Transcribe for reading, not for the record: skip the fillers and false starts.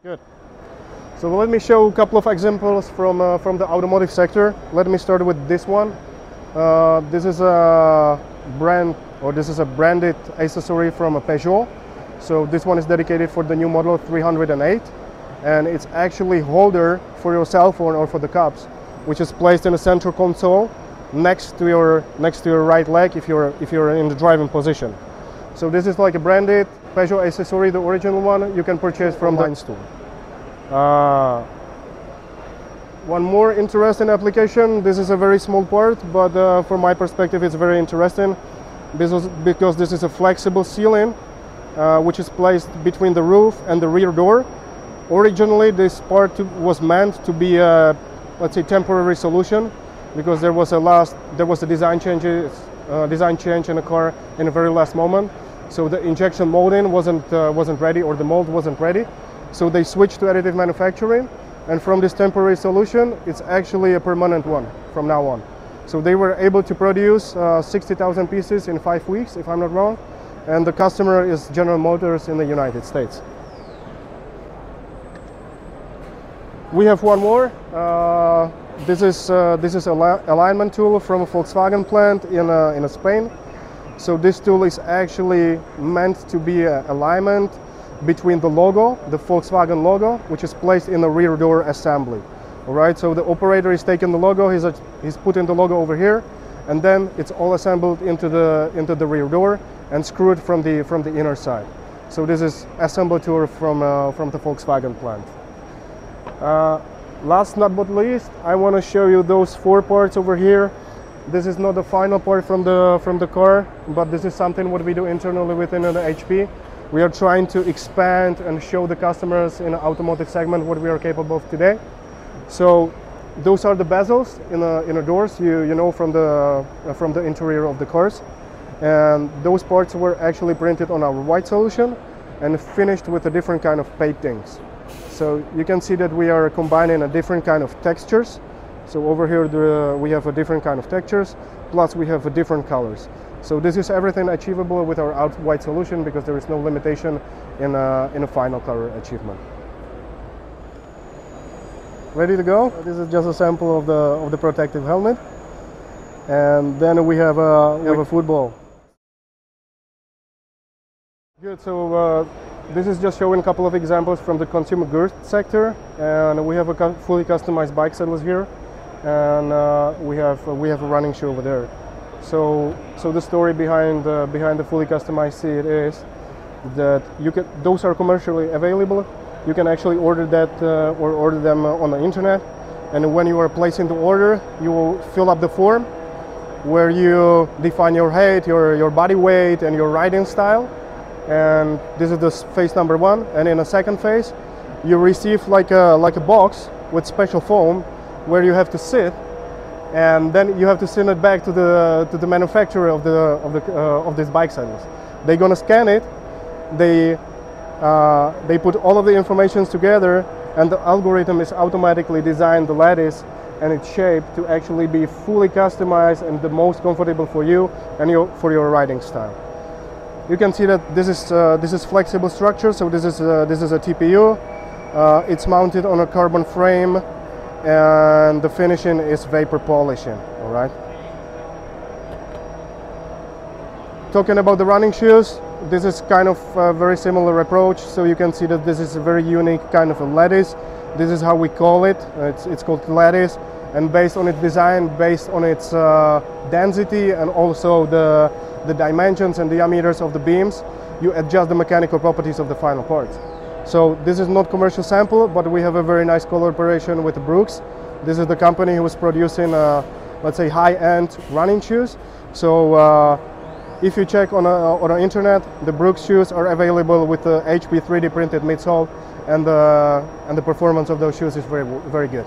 Good. So let me show a couple of examples from the automotive sector. Let me start with this one. This is a brand, or this is a branded accessory from a Peugeot. So this one is dedicated for the new model 308, and it's actually holder for your cell phone or for the cups, which is placed in a central console next to your right leg if you're in the driving position. So this is like a branded Peugeot accessory, the original one you can purchase from the store. One more interesting application. This is a very small part, but from my perspective it's very interesting because this is a flexible ceiling which is placed between the roof and the rear door. Originally this part was meant to be a, let's say, temporary solution, because there was a design change in the car in the very last moment. So the injection molding wasn't ready, or the mold wasn't ready. So they switched to additive manufacturing, and from this temporary solution, it's actually a permanent one from now on. So they were able to produce 60,000 pieces in 5 weeks, if I'm not wrong, and the customer is General Motors in the United States. We have one more. This is an alignment tool from a Volkswagen plant in Spain. So this tool is actually meant to be an alignment between the logo, the Volkswagen logo, which is placed in the rear door assembly. All right, so the operator is taking the logo, he's putting the logo over here, and then it's all assembled into the rear door and screwed from the inner side. So this is assembled tool from the Volkswagen plant. Last but not least, I want to show you those 4 parts over here. This is not the final part from the car, but this is something what we do internally within the HP. We are trying to expand and show the customers in the automotive segment what we are capable of today. So those are the bezels in the doors, you know, from the interior of the cars, and those parts were actually printed on our white solution and finished with a different kind of paintings. So you can see that we are combining a different kind of textures. So over here we have a different kind of textures, plus we have different colors. So this is everything achievable with our white solution, because there is no limitation in a final color achievement. Ready to go? This is just a sample of the protective helmet, and then we have a football. Good. So this is just showing a couple of examples from the consumer goods sector, and we have a fully customized bike saddles here, and we have a running shoe over there. So the story behind the fully customized seat is that those are commercially available. You can actually order that or order them on the internet, and when you are placing the order, you will fill up the form where you define your height, your body weight, and your riding style. And this is the phase number 1. And in a second phase, you receive like a box with special foam where you have to sit, and then you have to send it back to the manufacturer of these bike saddles. They're gonna scan it. They put all of the information together, and the algorithm is automatically designed the lattice and its shape to actually be fully customized and the most comfortable for you and for your riding style. You can see that this is flexible structure. So this is a TPU. It's mounted on a carbon frame, and the finishing is vapor polishing. All right. Talking about the running shoes, this is kind of a very similar approach. So you can see that this is a very unique kind of a lattice. This is how we call it. It's called lattice, and based on its design, based on its density, and also the dimensions and diameters of the beams, you adjust the mechanical properties of the final parts. So this is not commercial sample, but we have a very nice collaboration with Brooks. This is the company who is producing, let's say, high-end running shoes. So if you check on the internet, the Brooks shoes are available with the HP 3D printed midsole, and the performance of those shoes is very, very good.